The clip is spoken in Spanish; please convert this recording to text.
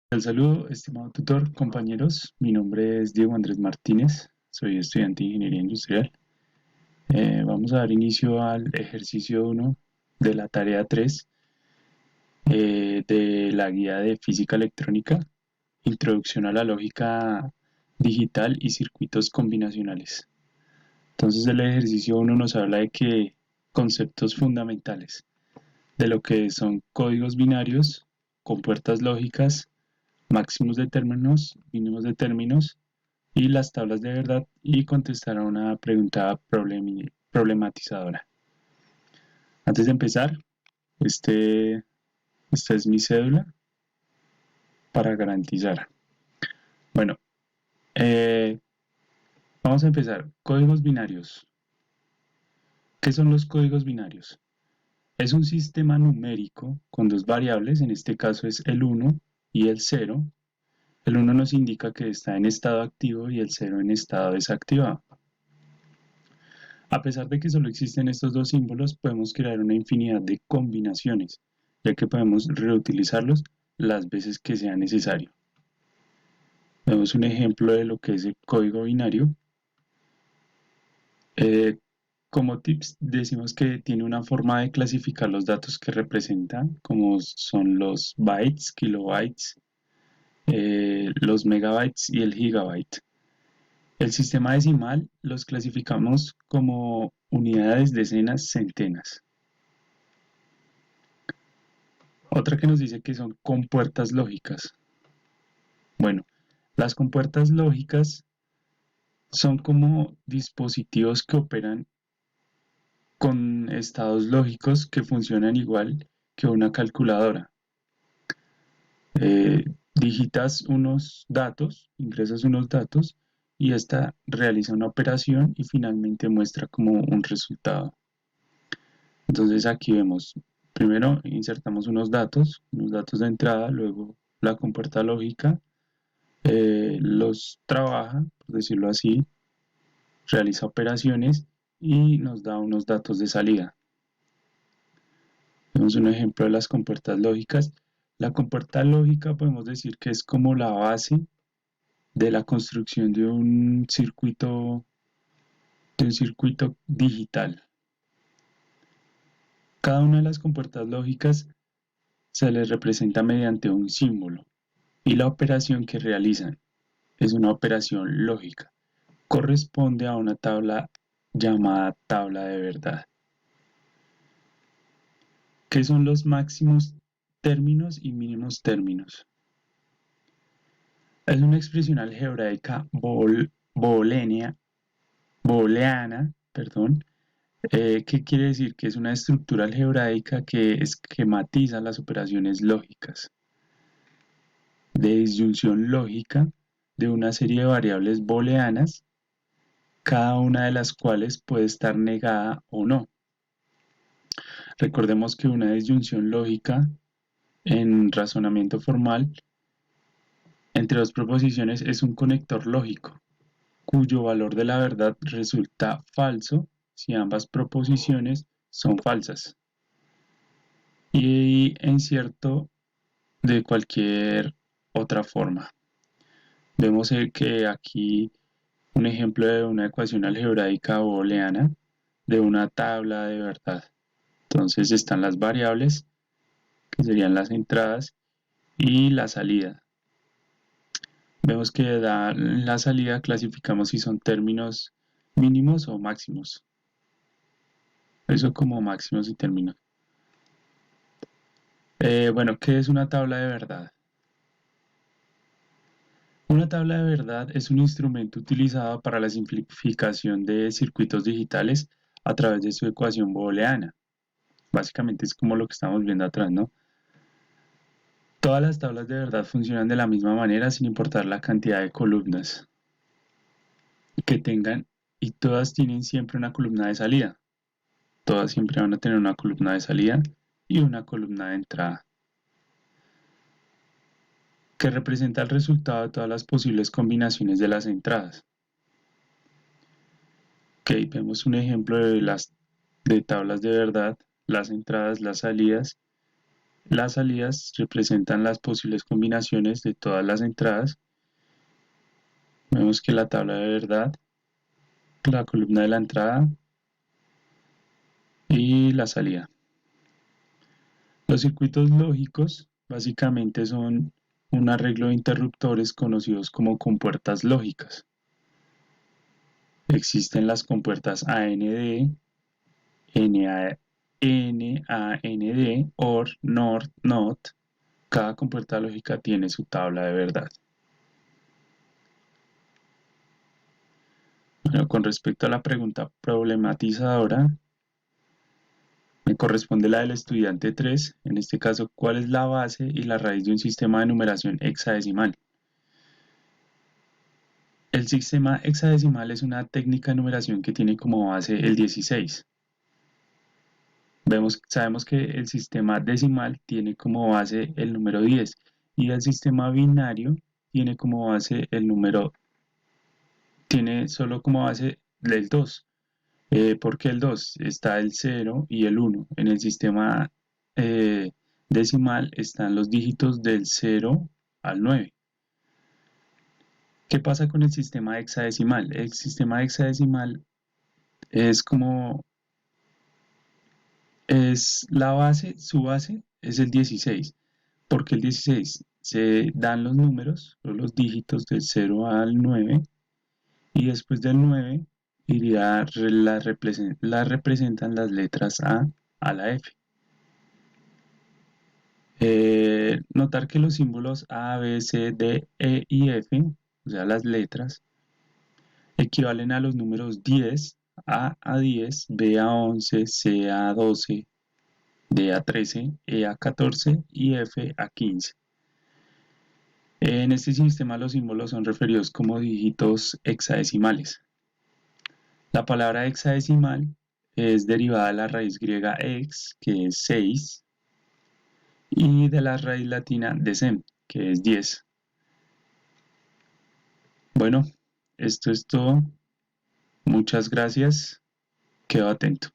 El saludo, estimado tutor, compañeros. Mi nombre es Diego Andrés Martínez, soy estudiante de Ingeniería Industrial. Vamos a dar inicio al ejercicio 1 de la tarea 3 de la guía de Física Electrónica, Introducción a la Lógica Digital y Circuitos Combinacionales. Entonces el ejercicio 1 nos habla de que conceptos fundamentales de lo que son códigos binarios, compuertas lógicas, máximos de términos, mínimos de términos y las tablas de verdad y contestar a una pregunta problematizadora. Antes de empezar, este, esta es mi cédula para garantizar. Bueno, eh, vamos a empezar. Códigos binarios. ¿Qué son los códigos binarios? Es un sistema numérico con dos variables, en este caso es el 1 y el 0. El 1 nos indica que está en estado activo y el 0 en estado desactivado. A pesar de que solo existen estos dos símbolos, podemos crear una infinidad de combinaciones, ya que podemos reutilizarlos las veces que sea necesario. Vemos un ejemplo de lo que es el código binario. Eh, como tips, decimos que tiene una forma de clasificar los datos que representan, como son los bytes, kilobytes, los megabytes y el gigabyte. El sistema decimal los clasificamos como unidades, decenas, centenas. Otra que nos dice que son compuertas lógicas. Bueno, las compuertas lógicas son como dispositivos que operan con estados lógicos que funcionan igual que una calculadora. Digitas unos datos, ingresas unos datos y esta realiza una operación y finalmente muestra como un resultado. Entonces aquí vemos, primero insertamos unos datos de entrada, luego la compuerta lógica los trabaja, por decirlo así, realiza operaciones y nos da unos datos de salida. Tenemos un ejemplo de las compuertas lógicas. La compuerta lógica podemos decir que es como la base de la construcción de un circuito digital. Cada una de las compuertas lógicas se les representa mediante un símbolo y la operación que realizan es una operación lógica. Corresponde a una tabla llamada tabla de verdad. ¿Qué son los máximos términos y mínimos términos? Es una expresión algebraica booleana, perdón, que quiere decir que es una estructura algebraica que esquematiza las operaciones lógicas de disyunción lógica de una serie de variables booleanas, cada una de las cuales puede estar negada o no. Recordemos que una disyunción lógica en razonamiento formal entre dos proposiciones es un conector lógico, cuyo valor de la verdad resulta falso si ambas proposiciones son falsas, y incierto de cualquier otra forma. Vemos que aquí un ejemplo de una ecuación algebraica booleana de una tabla de verdad. Entonces están las variables, que serían las entradas, y la salida. Vemos que da la salida clasificamos si son términos mínimos o máximos. Eso como máximos y términos. Bueno, ¿qué es una tabla de verdad? Una tabla de verdad es un instrumento utilizado para la simplificación de circuitos digitales a través de su ecuación booleana. Básicamente es como lo que estamos viendo atrás, ¿no? Todas las tablas de verdad funcionan de la misma manera sin importar la cantidad de columnas que tengan y todas tienen siempre una columna de salida. Todas siempre van a tener una columna de salida y una columna de entrada, que representa el resultado de todas las posibles combinaciones de las entradas. Ok, vemos un ejemplo de tablas de verdad, las entradas, las salidas. Las salidas representan las posibles combinaciones de todas las entradas. Vemos que la tabla de verdad, la columna de la entrada y la salida. Los circuitos lógicos básicamente son un arreglo de interruptores conocidos como compuertas lógicas. Existen las compuertas AND, NAND, OR, NOR, NOT. Cada compuerta lógica tiene su tabla de verdad. Bueno, con respecto a la pregunta problematizadora, me corresponde la del estudiante 3. En este caso, ¿cuál es la base y la raíz de un sistema de numeración hexadecimal? El sistema hexadecimal es una técnica de numeración que tiene como base el 16. Sabemos que el sistema decimal tiene como base el número 10 y el sistema binario tiene como base tiene solo como base el 2. ¿Por qué el 2? Está el 0 y el 1. En el sistema eh, decimal están los dígitos del 0 al 9. ¿Qué pasa con el sistema hexadecimal? El sistema hexadecimal es como, es la base, su base es el 16. Porque el 16 se dan los números, o los dígitos del 0 al 9, y después del 9 la representan las letras A la F. Notar que los símbolos A, B, C, D, E y F, o sea, las letras, equivalen a los números 10, A 10, B a 11, C a 12, D a 13, E a 14 y F a 15. En este sistema los símbolos son referidos como dígitos hexadecimales. La palabra hexadecimal es derivada de la raíz griega hex, que es 6, y de la raíz latina decem, que es 10. Bueno, esto es todo. Muchas gracias. Quedo atento.